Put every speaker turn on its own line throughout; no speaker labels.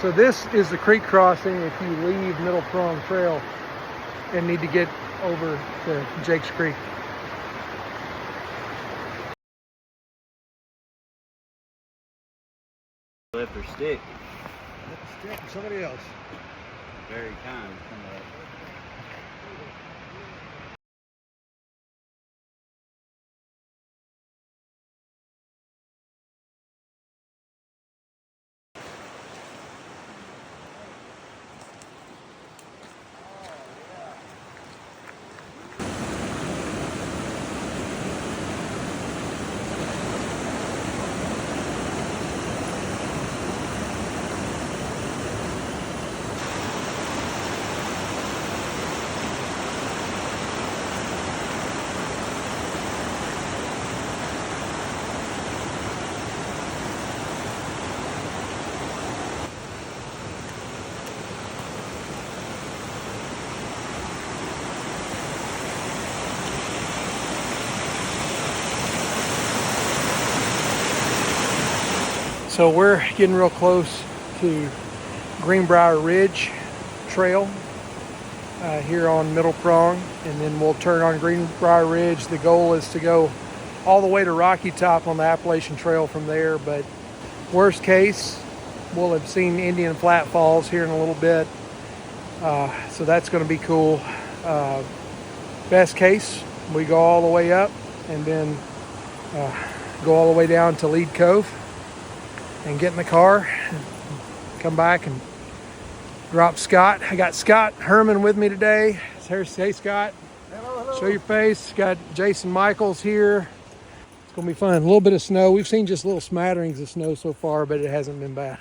So this is the creek crossing if you leave Middle Prong Trail and need to get over to Jake's Creek.
Lift or stick.
Lift a stick or somebody else.
Very kind.
So we're getting real close to Greenbrier Ridge Trail here on Middle Prong, and then we'll turn on Greenbrier Ridge. The goal is to go all the way to Rocky Top on the Appalachian Trail from there, but worst case, we'll have seen Indian Flat Falls here in a little bit, so that's going to be cool. Best case, we go all the way up and then go all the way down to Lead Cove and get in the car and come back and drop Scott. I got Scott Herman with me today. Hey Scott. Hello. Show your face. Got Jason Michaels here. It's gonna be fun. A little bit of snow. We've seen just little smatterings of snow so far, but it hasn't been bad.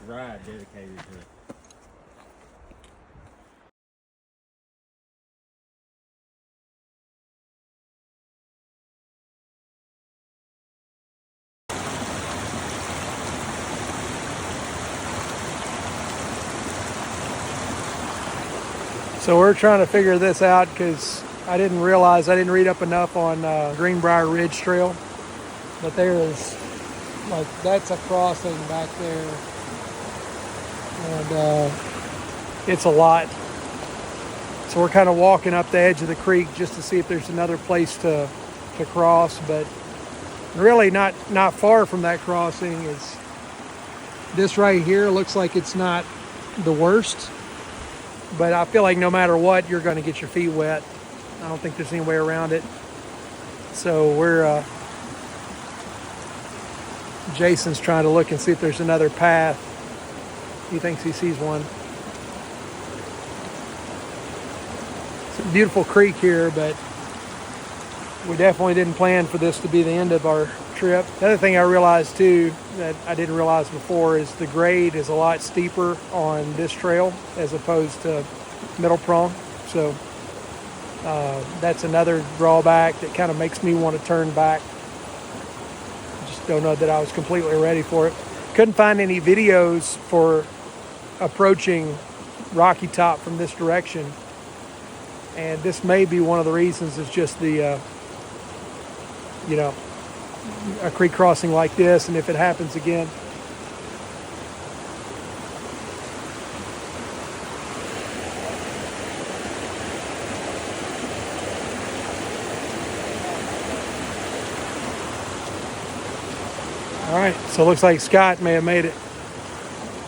Ride dedicated to it.
So we're trying to figure this out because I didn't read up enough on Greenbrier Ridge Trail, but there is, like, that's a crossing back there, and it's a lot. So we're kind of walking up the edge of the creek just to see if there's another place to cross, but really not far from that crossing is this right here. Looks like it's not the worst, but I feel like no matter what, you're going to get your feet wet. I don't think there's any way around it. So we're Jason's trying to look and see if there's another path. He thinks he sees one. It's a beautiful creek here, but we definitely didn't plan for this to be the end of our trip. The other thing I realized too that I didn't realize before is the grade is a lot steeper on this trail as opposed to Middle Prong. So that's another drawback that kind of makes me want to turn back. Just don't know that I was completely ready for it. Couldn't find any videos for approaching Rocky Top from this direction, and this may be one of the reasons. Is just the you know, a creek crossing like this, and if it happens again. All right, so it looks like Scott may have made it.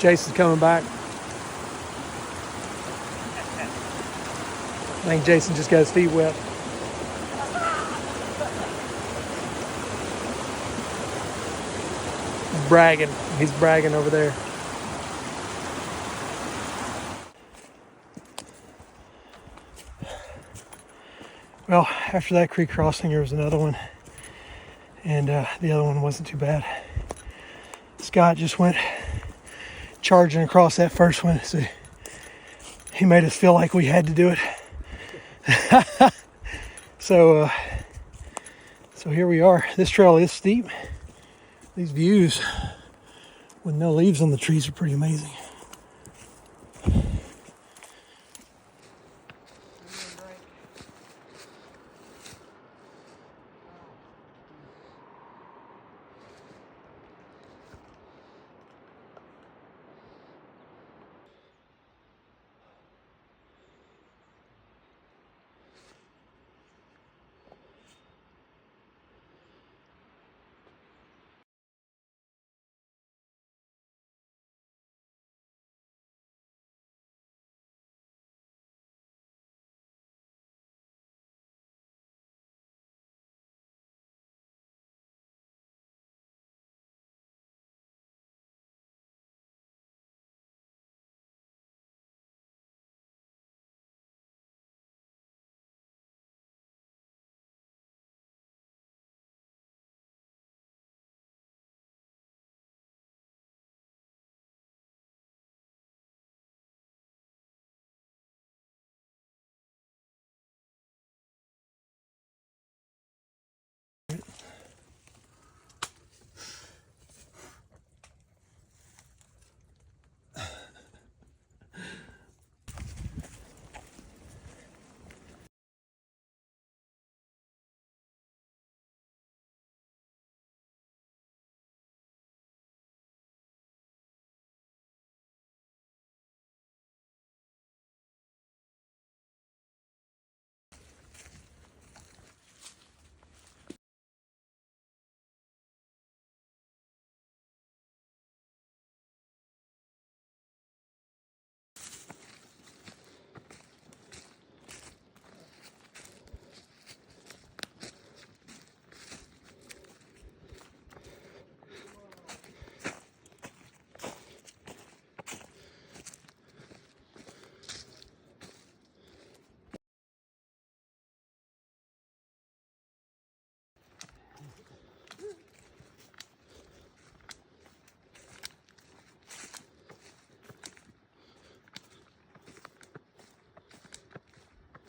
Jason's coming back. I think Jason just got his feet wet. Bragging. He's bragging over there. Well, after that creek crossing, there was another one, and the other one wasn't too bad. Scott just went charging across that first one, so he made us feel like we had to do it. So here we are. This trail is steep. These views with no leaves on the trees are pretty amazing.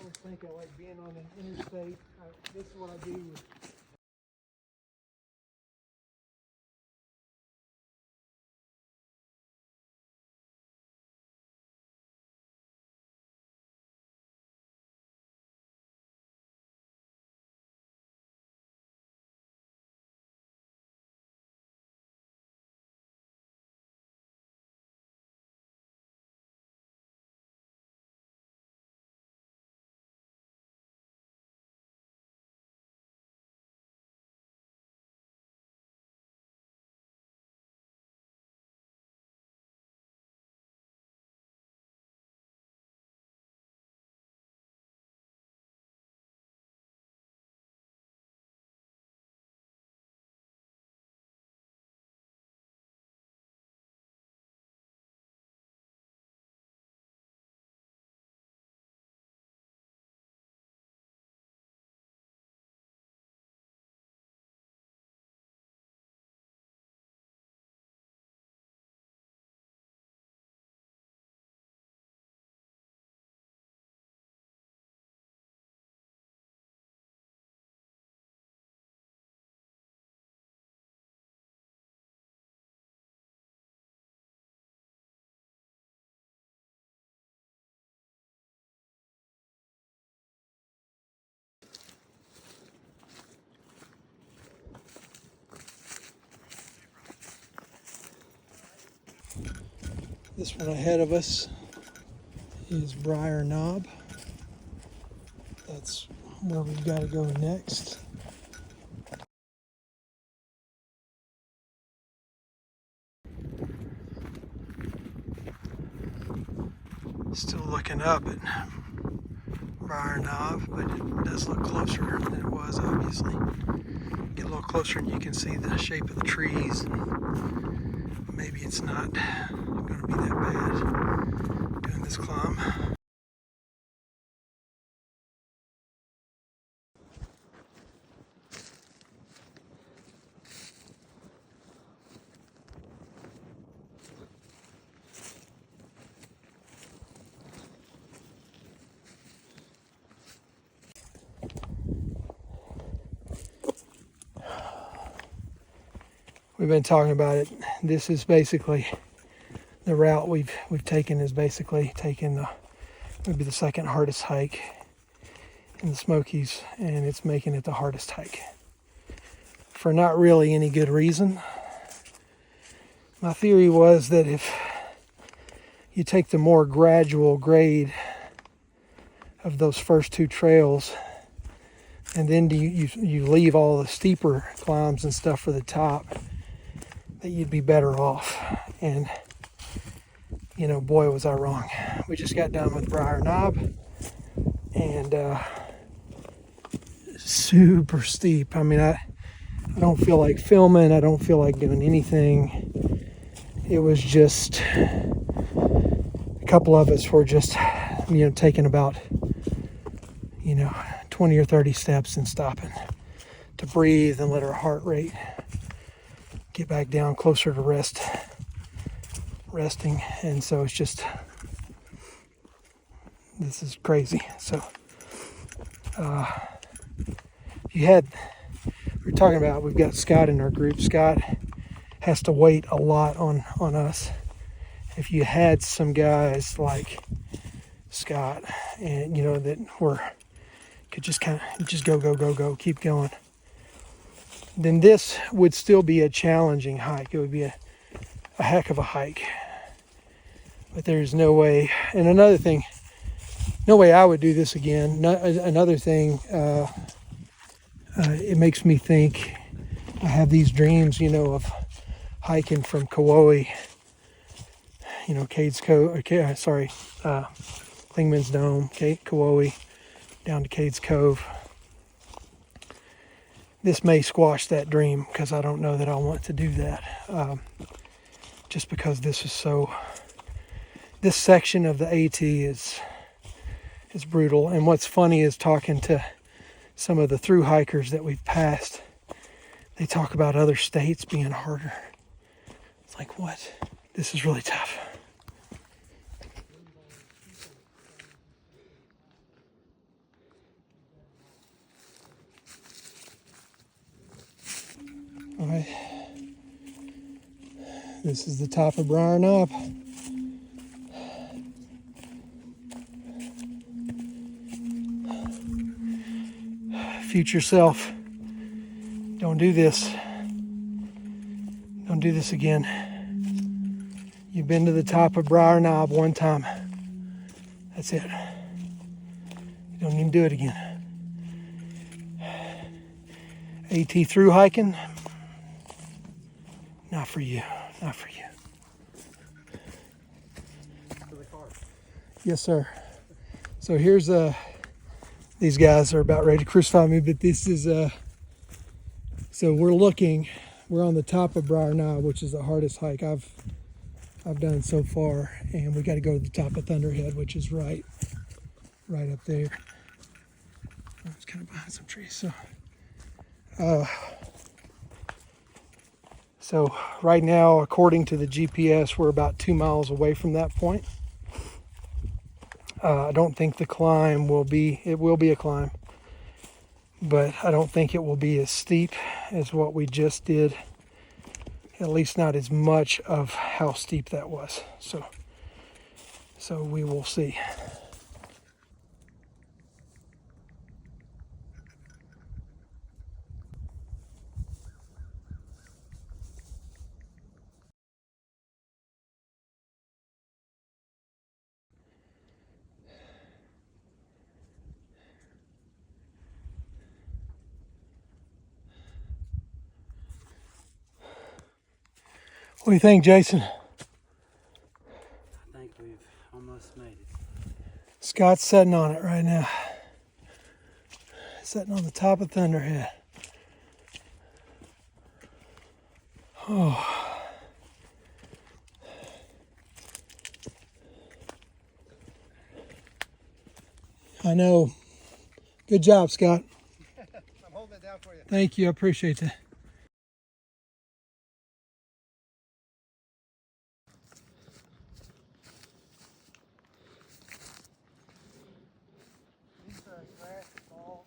I think I like being on an interstate. This is what I do with This one ahead of us is Briar Knob. That's where we've got to go next. Still looking up at Briar Knob, but it does look closer than it was, obviously. Get a little closer and you can see the shape of the trees. Maybe it's not going to be that bad doing this climb. We've been talking about it. This is basically the route we've taken, is basically taking maybe the second hardest hike in the Smokies, and it's making it the hardest hike for not really any good reason. My theory was that if you take the more gradual grade of those first two trails, and then you leave all the steeper climbs and stuff for the top, that you'd be better off. And you know, boy, was I wrong. We just got done with Briar Knob, and super steep. I mean, I don't feel like filming. I don't feel like doing anything. It was just a couple of us were just, you know, taking about, you know, 20 or 30 steps and stopping to breathe and let our heart rate get back down closer to resting. And so it's just, this is crazy. So we were talking about, we've got Scott in our group. Scott has to wait a lot on us. If you had some guys like Scott, and you know, that could just kind of just go, keep going, then this would still be a challenging hike. It would be a heck of a hike. But there's no way. And another thing, no way I would do this again. Another thing, it makes me think, I have these dreams, you know, of hiking from Kauai, you know, Clingman's Dome, Kauai, down to Cades Cove. This may squash that dream, because I don't know that I want to do that. Just because this section of the AT is brutal. And what's funny is talking to some of the through hikers that we've passed, they talk about other states being harder. It's like, what? This is really tough. All right. This is the top of Briar Knob. Future self, don't do this. Don't do this again. You've been to the top of Briar Knob one time. That's it. You don't need to do it again. AT through hiking, not for you. Not for you. Yes, sir. So here's these guys are about ready to crucify me, but this is so we're on the top of Briar Knob, which is the hardest hike I've done so far, and we got to go to the top of Thunderhead, which is right up there. I was kind of behind some trees, so right now, according to the GPS, we're about 2 miles away from that point. I don't think the climb will be a climb, but I don't think it will be as steep as what we just did, at least not as much of how steep that was. So we will see. What do you think, Jason?
I think we've almost made it.
Scott's sitting on it right now. Sitting on the top of Thunderhead. Oh. I know. Good job, Scott.
I'm holding it down for you.
Thank you. I appreciate that. These grass balls,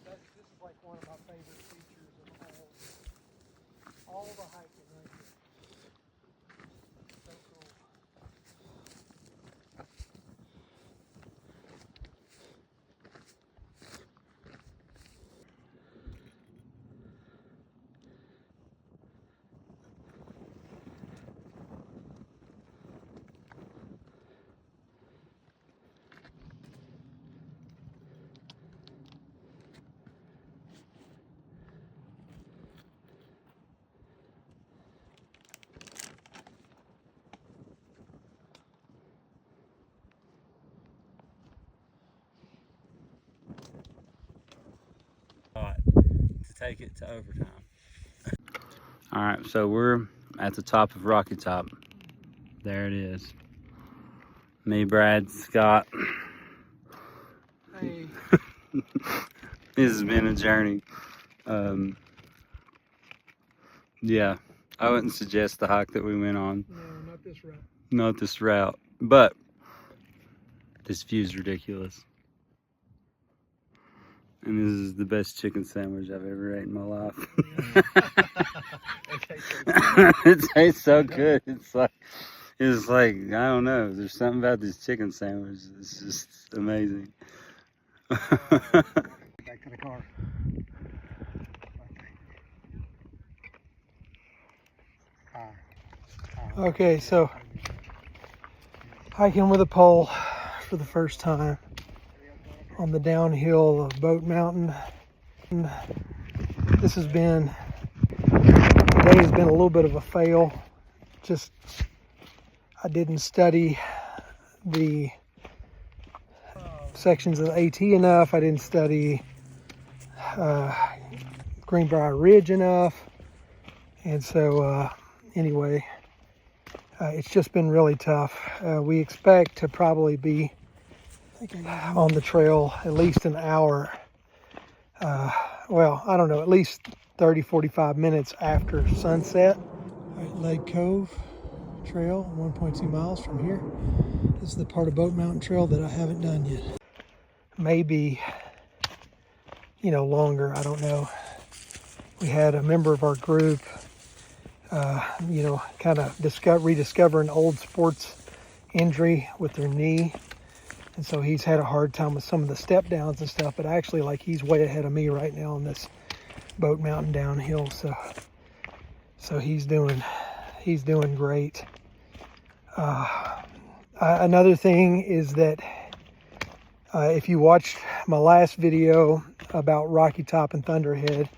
this is like one of my favorite features of all the hiking right here. So cool.
To take it to overtime. All right, so we're at the top of Rocky Top. There it is. Me, Brad, Scott.
Hey.
This has been a journey. Yeah, I wouldn't suggest the hike that we went on.
No, not this route.
Not this route, but this view is ridiculous. And this is the best chicken sandwich I've ever ate in my life. It tastes so good. It's like, I don't know. There's something about this chicken sandwich. It's just amazing.
Back to the car.
Okay, so hiking with a pole for the first time on the downhill of Bote Mountain. This has been, today has been a little bit of a fail. Just, I didn't study the sections of the AT enough. I didn't study Greenbrier Ridge enough. And so anyway, it's just been really tough. We expect to probably be on the trail at least an hour. Well, I don't know, at least 30, 45 minutes after sunset. All right, Lead Cove Trail, 1.2 miles from here. This is the part of Bote Mountain Trail that I haven't done yet. Maybe, longer, I don't know. We had a member of our group, kind of rediscover an old sports injury with their knee. And so he's had a hard time with some of the step downs and stuff, but actually he's way ahead of me right now on this Bote Mountain downhill. So he's doing great. Another thing is that if you watched my last video about Rocky Top and Thunderhead,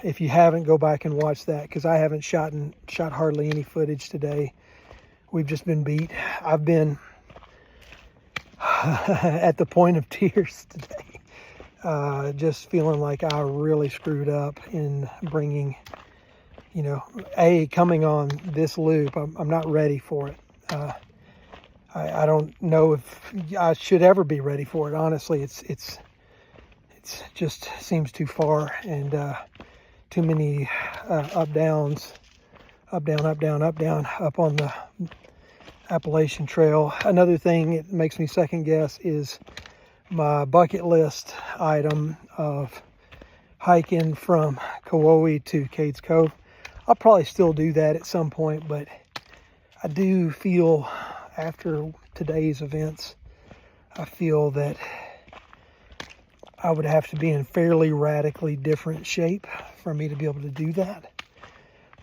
if you haven't, go back and watch that, because I haven't shot hardly any footage today. We've just been beat. I've been at the point of tears today, just feeling like I really screwed up in bringing, coming on this loop. I'm not ready for it. I don't know if I should ever be ready for it. Honestly, it's just seems too far, and too many up downs, up down, up down, up down, up on the Appalachian Trail. Another thing it makes me second guess is my bucket list item of hiking from Kauai to Cades Cove. I'll probably still do that at some point, but I do feel after today's events, I feel that I would have to be in fairly radically different shape for me to be able to do that.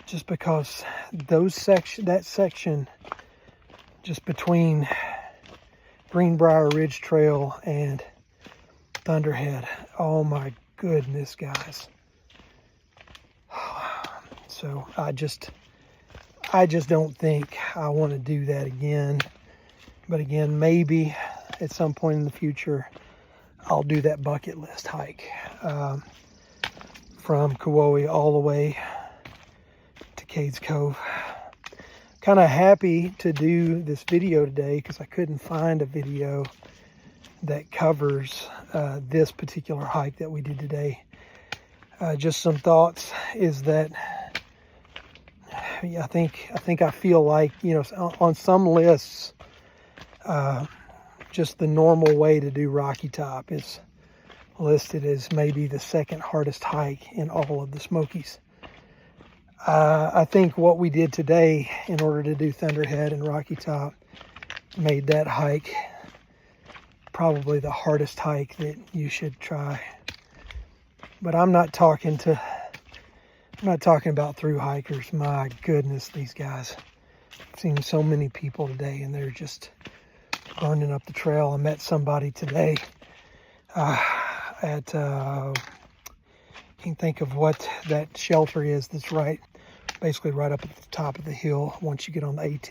Just because that section just between Greenbrier Ridge Trail and Thunderhead, oh my goodness, guys. So I just don't think I want to do that again. But again, maybe at some point in the future, I'll do that bucket list hike from Kauai all the way to Cades Cove. Kind of happy to do this video today because I couldn't find a video that covers this particular hike that we did today. Just some thoughts is that I think I feel like, you know, on some lists, just the normal way to do Rocky Top is listed as maybe the second hardest hike in all of the Smokies. I think what we did today in order to do Thunderhead and Rocky Top made that hike probably the hardest hike that you should try. But I'm not talking about through hikers. My goodness, these guys. I've seen so many people today and they're just burning up the trail. I met somebody today at I can't think of what that shelter is that's basically right up at the top of the hill once you get on the AT.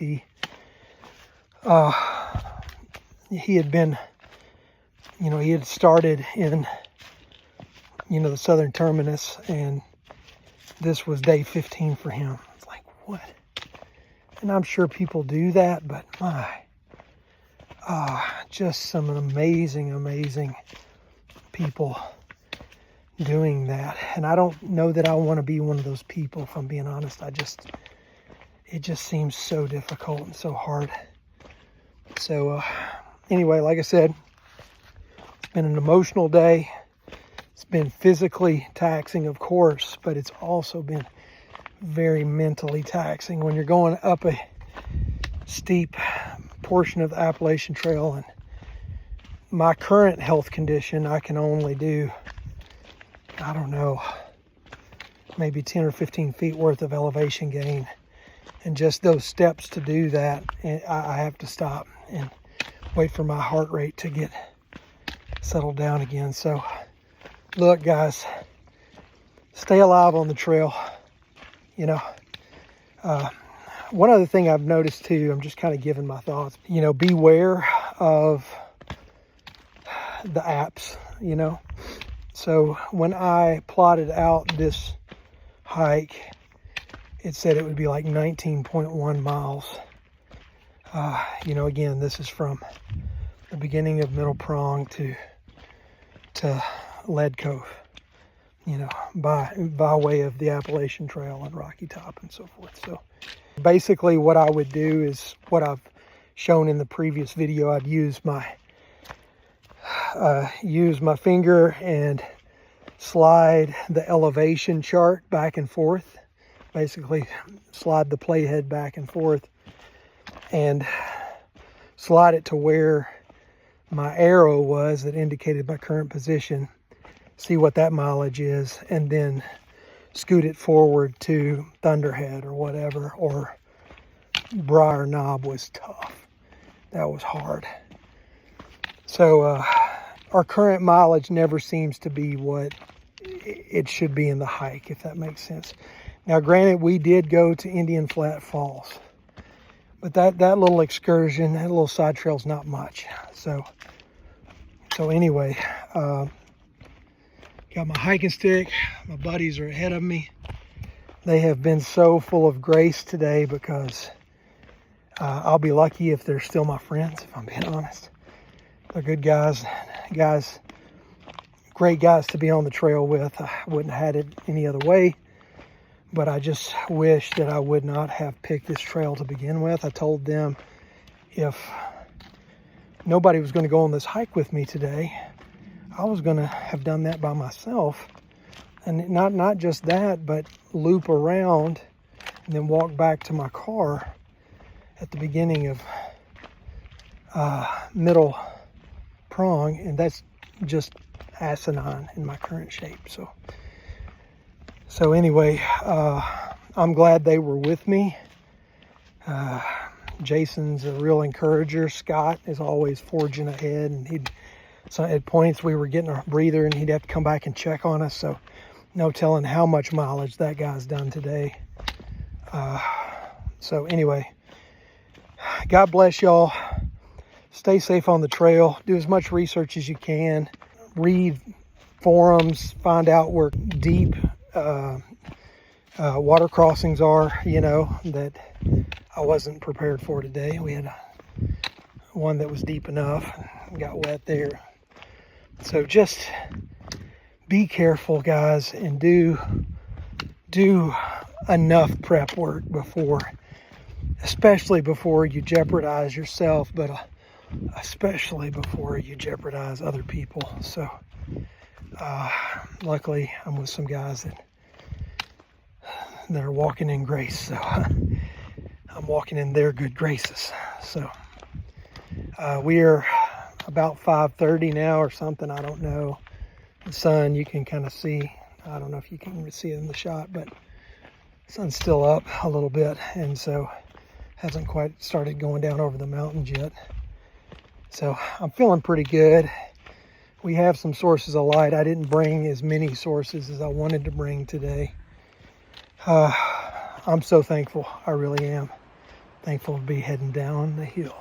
He had been, you know, he had started in, you know, the southern terminus, and this was day 15 for him. It's like, what? And I'm sure people do that, but just some amazing people doing that. And I don't know that I want to be one of those people, if I'm being honest. It just seems so difficult and so hard. So anyway, like I said, it's been an emotional day. It's been physically taxing, of course, but it's also been very mentally taxing when you're going up a steep portion of the Appalachian Trail. And my current health condition, I can only do, I don't know, maybe 10 or 15 feet worth of elevation gain. And just those steps to do that, I have to stop and wait for my heart rate to get settled down again. So look, guys, stay alive on the trail. You know, one other thing I've noticed too, I'm just kind of giving my thoughts, you know, beware of the apps, you know. So when I plotted out this hike, it said it would be like 19.1 miles. You know, again, this is from the beginning of Middle Prong to Lead Cove, you know, by way of the Appalachian Trail and Rocky Top and so forth. So basically what I would do is what I've shown in the previous video. I'd use my finger and slide the elevation chart back and forth. Basically slide the playhead back and forth and slide it to where my arrow was that indicated my current position. See what that mileage is, and then scoot it forward to Thunderhead or whatever, or Briar Knob was tough. That was hard. So our current mileage never seems to be what it should be in the hike, if that makes sense. Now, granted, we did go to Indian Flat Falls, but that little excursion, that little side trail is not much. So anyway, got my hiking stick. My buddies are ahead of me. They have been so full of grace today because I'll be lucky if they're still my friends, if I'm being honest. They're good guys, great guys to be on the trail with. I wouldn't have had it any other way, but I just wish that I would not have picked this trail to begin with. I told them if nobody was going to go on this hike with me today, I was going to have done that by myself. And not just that, but loop around and then walk back to my car at the beginning of Middle Prong. And that's just asinine in my current shape. So anyway, I'm glad they were with me. Jason's a real encourager. Scott is always forging ahead, and so at points we were getting a breather and he'd have to come back and check on us. So no telling how much mileage that guy's done today. So anyway, God bless y'all. Stay safe on the trail. Do as much research as you can. Read forums. Find out where deep water crossings are, you know, that I wasn't prepared for today. We had one that was deep enough. Got wet there. So just be careful, guys, and do enough prep work before, especially before you jeopardize yourself, but especially before you jeopardize other people. So luckily I'm with some guys that are walking in grace, so I'm walking in their good graces. So we are about 5:30 now or something, I don't know. The sun, you can kind of see, I don't know if you can see it in the shot, but the sun's still up a little bit, and so hasn't quite started going down over the mountains yet. So I'm feeling pretty good. We have some sources of light. I didn't bring as many sources as I wanted to bring today. I'm so thankful. I really am thankful to be heading down the hill.